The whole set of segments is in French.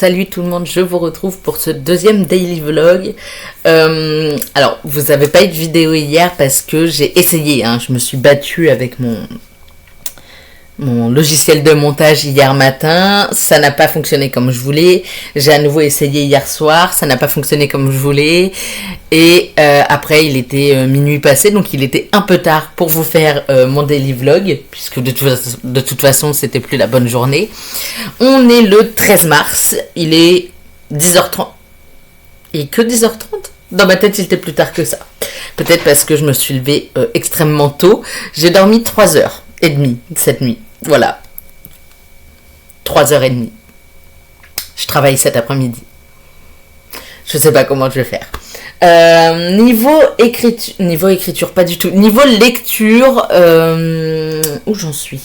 Salut tout le monde, je vous retrouve pour ce deuxième daily vlog. Alors, vous n'avez pas eu de vidéo hier parce que j'ai essayé, je me suis battue avec mon logiciel de montage hier matin. Ça n'a pas fonctionné comme je voulais. J'ai à nouveau essayé hier soir, ça n'a pas fonctionné comme je voulais. Et après, il était minuit passé, donc il était un peu tard pour vous faire mon daily vlog, puisque de toute façon, c'était plus la bonne journée. On est le 13 mars, il est 10h30. Et que 10h30 ? Dans ma tête, il était plus tard que ça. Peut-être parce que je me suis levée extrêmement tôt. J'ai dormi 3h30 cette nuit. Voilà. 3h30. Je travaille cet après-midi. Je sais pas comment je vais faire. Niveau écriture, pas du tout. Niveau lecture, où j'en suis ?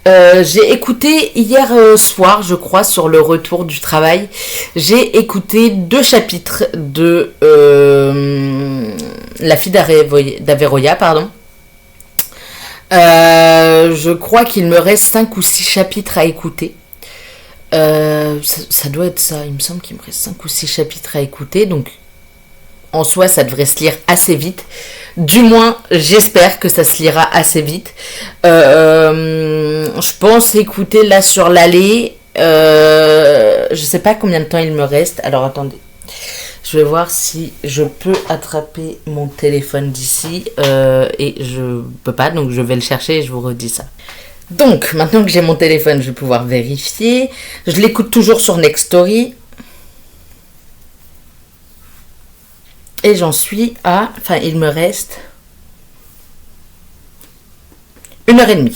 J'ai écouté hier soir, je crois, sur le retour du travail, j'ai écouté 2 chapitres de La fille d'Averoya, pardon. Je crois qu'il me reste 5 ou 6 chapitres à écouter. Ça doit être ça, il me semble qu'il me reste 5 ou 6 chapitres à écouter, donc en soi ça devrait se lire assez vite. Du moins, j'espère que ça se lira assez vite. Je pense écouter là sur l'allée. Je sais pas combien de temps il me reste. Alors attendez. Je vais voir si je peux attraper mon téléphone d'ici. Et je peux pas, donc je vais le chercher et je vous redis ça. Donc, maintenant que j'ai mon téléphone, je vais pouvoir vérifier. Je l'écoute toujours sur Nextory. Et j'en suis à... Enfin, il me reste 1h30.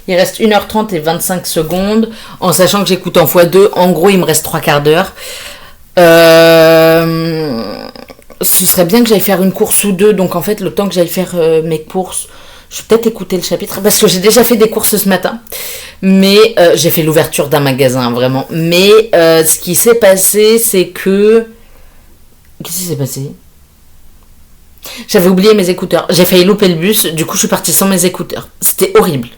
Il reste 1h30 et 25 secondes. En sachant que j'écoute en x2. En gros, il me reste 3 quarts d'heure. Ce serait bien que j'aille faire une course ou deux. Donc, en fait, le temps que j'aille faire mes courses, je vais peut-être écouter le chapitre. Parce que j'ai déjà fait des courses ce matin. Mais j'ai fait l'ouverture d'un magasin, vraiment. Mais ce qui s'est passé, c'est que... Qu'est-ce qui s'est passé ? J'avais oublié mes écouteurs. J'ai failli louper le bus, du coup je suis partie sans mes écouteurs. C'était horrible.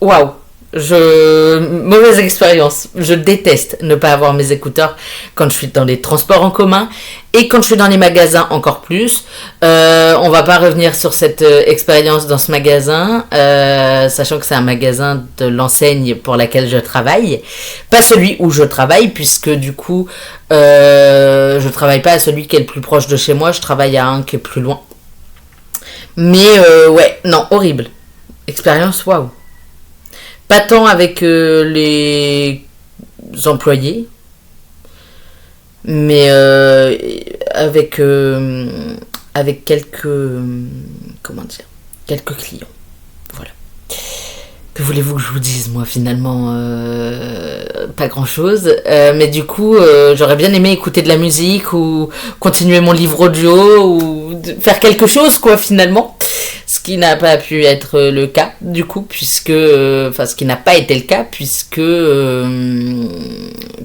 Waouh. Mauvaise expérience. Je déteste ne pas avoir mes écouteurs quand je suis dans les transports en commun et quand je suis dans les magasins encore plus. On va pas revenir sur cette expérience dans ce magasin, sachant que c'est un magasin de l'enseigne pour laquelle je travaille, pas celui où je travaille, puisque du coup je travaille pas à celui qui est le plus proche de chez moi, je travaille à un qui est plus loin. Mais ouais, non, horrible. Expérience, waouh. Pas tant avec les employés, mais avec quelques quelques clients. Voilà. Que voulez-vous que je vous dise, moi, finalement, pas grand-chose. Mais du coup, j'aurais bien aimé écouter de la musique ou continuer mon livre audio ou faire quelque chose, quoi, finalement. Ce qui n'a pas pu être le cas, du coup, puisque... ce qui n'a pas été le cas, puisque...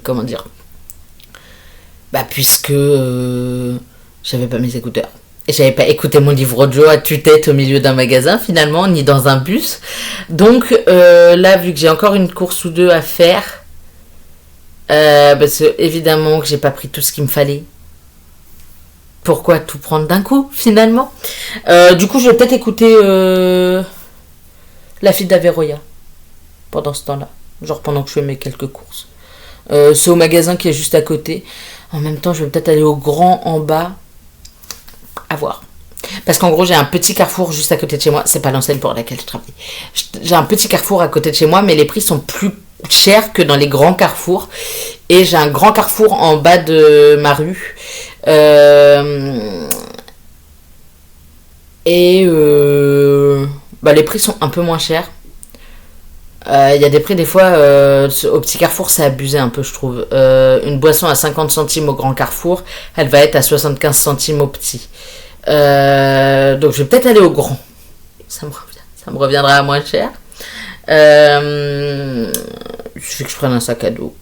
comment dire ? Puisque... j'avais pas mes écouteurs. Et j'avais pas écouté mon livre audio à tue-tête au milieu d'un magasin, finalement, ni dans un bus. Donc, là, vu que j'ai encore une course ou deux à faire... parce que, évidemment, que j'ai pas pris tout ce qu'il me fallait. Pourquoi tout prendre d'un coup, finalement ? Du coup, je vais peut-être écouter La fille d'Averoya pendant ce temps-là. Genre pendant que je fais mes quelques courses. C'est au magasin qui est juste à côté. En même temps, je vais peut-être aller au grand en bas. À voir. Parce qu'en gros, j'ai un petit carrefour juste à côté de chez moi. C'est pas l'enseigne pour laquelle je travaille. J'ai un petit carrefour à côté de chez moi, mais les prix sont plus chers que dans les grands carrefours. Et j'ai un grand carrefour en bas de ma rue. Les prix sont un peu moins chers. Il y a des prix des fois au petit carrefour, c'est abusé un peu, je trouve. Une boisson à 50 centimes au grand carrefour, elle va être à 75 centimes au petit. Donc je vais peut-être aller au grand. Ça me reviendra à moins cher. Il suffit que je prenne un sac à dos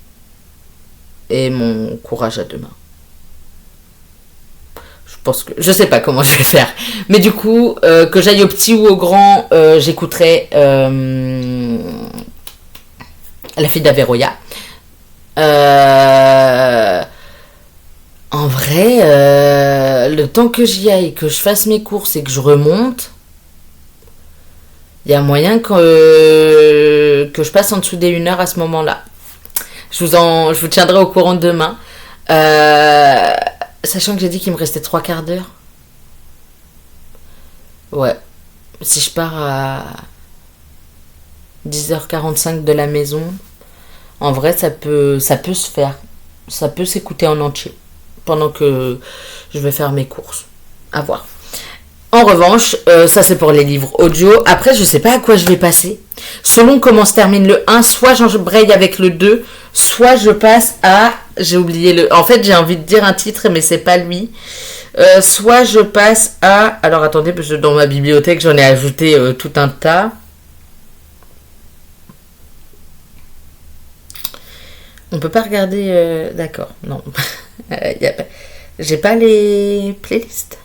et mon courage à 2 mains. Je sais pas comment je vais faire. Mais du coup, que j'aille au petit ou au grand, j'écouterai La fille d'Averoya. Euh, En vrai, le temps que j'y aille, que je fasse mes courses et que je remonte, il y a moyen que je passe en dessous des 1 heure à ce moment-là. Je vous tiendrai au courant demain. Sachant que j'ai dit qu'il me restait 3 quarts d'heure. Ouais. Si je pars à 10h45 de la maison, en vrai, ça peut se faire. Ça peut s'écouter en entier pendant que je vais faire mes courses. À voir. En revanche, ça c'est pour les livres audio. Après, je sais pas à quoi je vais passer. Selon comment se termine le 1, soit j'embraye avec le 2, soit je passe à... J'ai oublié le... En fait, j'ai envie de dire un titre, mais c'est pas lui. Soit je passe à... Alors attendez, parce que dans ma bibliothèque, j'en ai ajouté tout un tas. On peut pas regarder... D'accord, non. J'ai pas les playlists.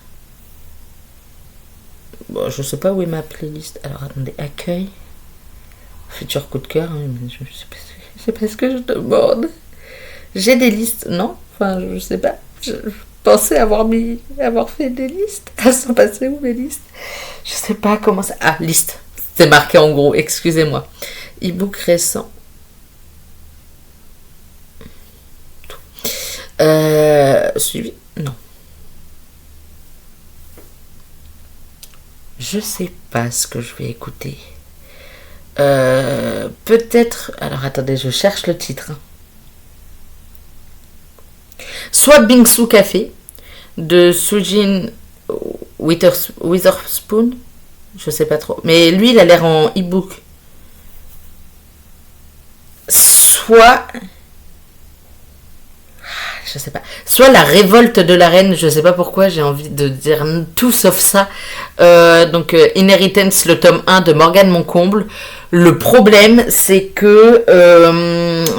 Bon, je sais pas où est ma playlist. Alors attendez, accueil. Futur coup de cœur. Hein, mais je sais pas ce que je demande. J'ai des listes, non? Enfin, je sais pas. Je pensais avoir fait des listes. Elles sont passées où mes listes? Je sais pas comment ça. Ah, liste. C'est marqué en gros, excusez-moi. E-book récent. Suivi? Non. Je sais pas ce que je vais écouter. Peut-être... Alors attendez, je cherche le titre. Soit Bingsu Café de Sujin Witherspoon. Je sais pas trop. Mais lui, il a l'air en e-book. Soit... Je sais pas. Soit La Révolte de la Reine, je sais pas pourquoi, j'ai envie de dire tout sauf ça. Donc Inheritance, le tome 1 de Morgane Moncomble. Le problème, c'est que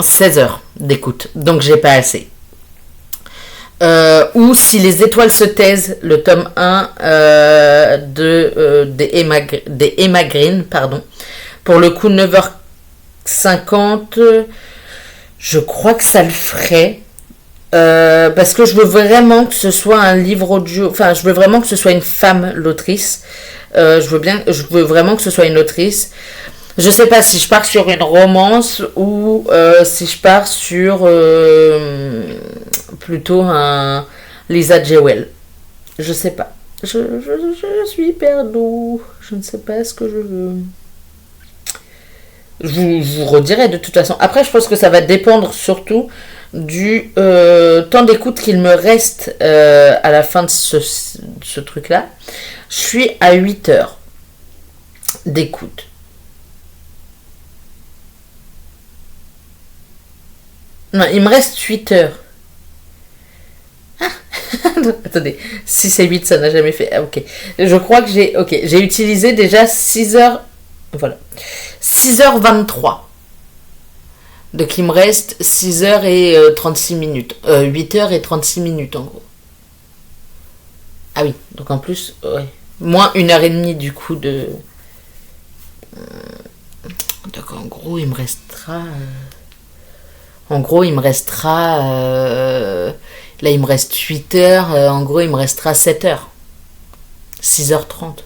16 heures d'écoute, donc j'ai pas assez. Ou Si les étoiles se taisent, le tome 1 des Emma Green, pardon. Pour le coup, 9h50, je crois que ça le ferait. Parce que je veux vraiment que ce soit un livre audio, enfin je veux vraiment que ce soit une femme l'autrice. Je veux vraiment que ce soit une autrice. Je sais pas si je pars sur une romance ou si je pars sur plutôt un Lisa Jewell. Je sais pas. Je suis perdue. Je ne sais pas ce que je veux. Je vous redirai de toute façon. Après, je pense que ça va dépendre surtout du temps d'écoute qu'il me reste à la fin de ce truc-là. Je suis à 8 heures d'écoute. Non, il me reste 8 heures. Ah attendez, 6 et 8, ça n'a jamais fait. Ah, ok. Je crois que j'ai utilisé déjà 6 heures. Voilà. 6h23. Donc il me reste 6h et 36 minutes. 8h et 36 minutes en gros. Ah oui, donc en plus, ouais. Moins 1h30 du coup de... Donc en gros, il me restera... En gros, il me restera... Là, il me reste 8 heures. En gros, il me restera 7 heures. 6h30.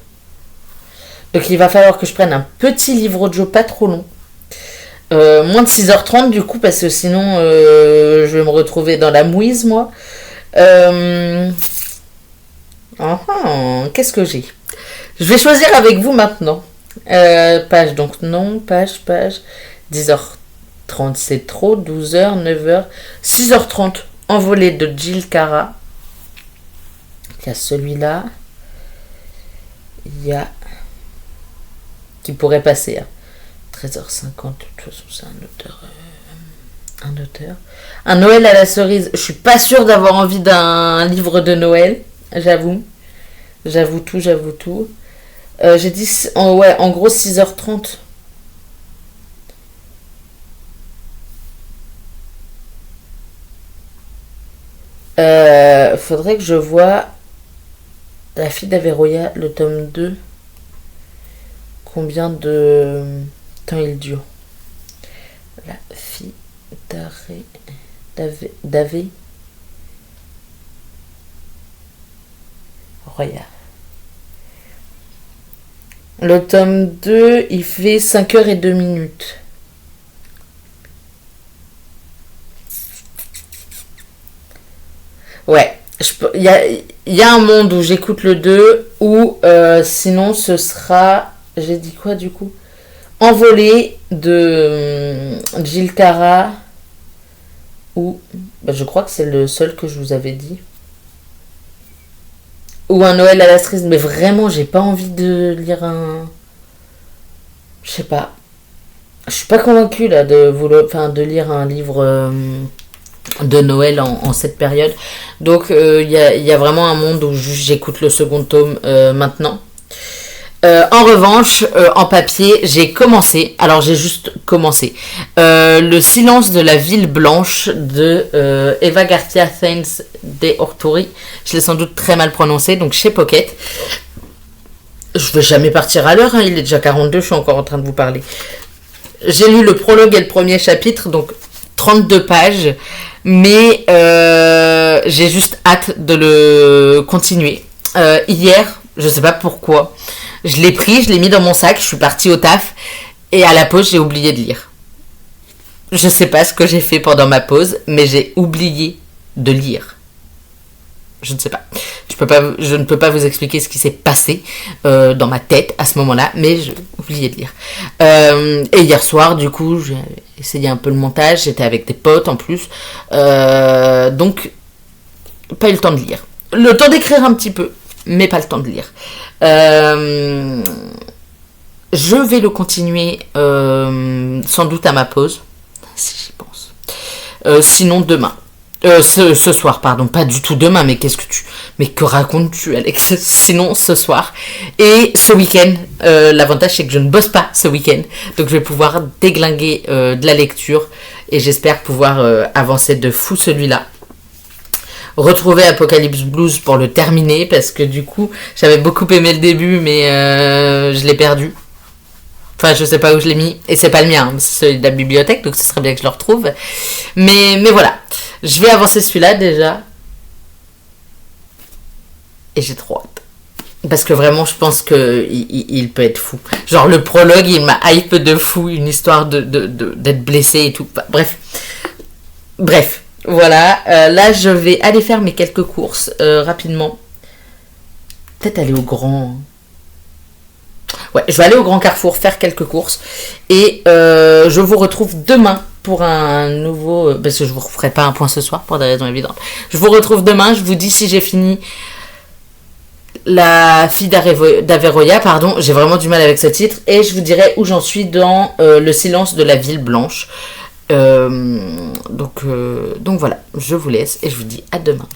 Donc il va falloir que je prenne un petit livre audio pas trop long. Moins de 6h30 du coup, parce que sinon je vais me retrouver dans la mouise, moi. Qu'est-ce que j'ai? Je vais choisir avec vous maintenant. Page, donc non, page. 10h30, c'est trop. 12h, 9h, 6h30. Envolée de Jill Cara. Il y a celui-là. Il y a... qui pourrait passer à 13h50. De toute façon, c'est un auteur. Un Noël à la cerise. Je suis pas sûre d'avoir envie d'un livre de Noël. J'avoue tout. J'ai dit en gros 6h30. Faudrait que je vois La fille d'Averoya, le tome 2. Combien de temps il dure? La Davé Roya. Le tome 2, il fait 5h02. Ouais, il y a un monde où j'écoute le 2, ou sinon ce sera, j'ai dit quoi du coup, Envolé de Jill Cara, ou je crois que c'est le seul que je vous avais dit, ou un Noël à la cerise, mais vraiment j'ai pas envie de lire un, je sais pas, je suis pas convaincue là de lire un livre de Noël en cette période. Donc y a vraiment un monde où j'écoute le second tome maintenant. En revanche, en papier, j'ai commencé, alors j'ai juste commencé, Le silence de la ville blanche de Eva Garcia Sainz de Orturi. Je l'ai sans doute très mal prononcé, donc chez Pocket. Je vais jamais partir à l'heure, hein, il est déjà 42, je suis encore en train de vous parler. J'ai lu le prologue et le premier chapitre, donc 32 pages, mais j'ai juste hâte de le continuer. Hier, je sais pas pourquoi, je l'ai pris, je l'ai mis dans mon sac, je suis partie au taf, et à la pause, j'ai oublié de lire. Je sais pas ce que j'ai fait pendant ma pause, mais j'ai oublié de lire. Je ne sais pas. Je ne peux pas vous expliquer ce qui s'est passé dans ma tête à ce moment-là, mais j'ai oublié de lire. Et hier soir, du coup, j'ai essayé un peu le montage, j'étais avec des potes en plus, donc pas eu le temps de lire. Le temps d'écrire un petit peu, mais pas le temps de lire. Je vais le continuer sans doute à ma pause, si j'y pense. Sinon demain. Ce soir, pardon, pas du tout demain, mais mais que racontes-tu, Alex? Sinon, ce soir. Et ce week-end, l'avantage, c'est que je ne bosse pas ce week-end. Donc, je vais pouvoir déglinguer de la lecture. Et j'espère pouvoir avancer de fou celui-là. Retrouver Apocalypse Blues pour le terminer, parce que du coup, j'avais beaucoup aimé le début, mais je l'ai perdu. Enfin, je sais pas où je l'ai mis. Et c'est pas le mien, c'est celui de la bibliothèque, donc ce serait bien que je le retrouve. Mais voilà. Je vais avancer celui-là déjà. Et j'ai trop hâte. Parce que vraiment, je pense qu'il peut être fou. Genre, le prologue, il m'a hype de fou. Une histoire d'être blessé et tout. Bref. Voilà. Là, je vais aller faire mes quelques courses rapidement. Peut-être aller au grand... Ouais, je vais aller au Grand Carrefour faire quelques courses. Et je vous retrouve demain pour un nouveau... parce que je ne vous referai pas un point ce soir pour des raisons évidentes. Je vous retrouve demain. Je vous dis si j'ai fini La fille d'Averoya. Pardon, j'ai vraiment du mal avec ce titre. Et je vous dirai où j'en suis dans Le silence de la ville blanche. Donc voilà, je vous laisse et je vous dis à demain.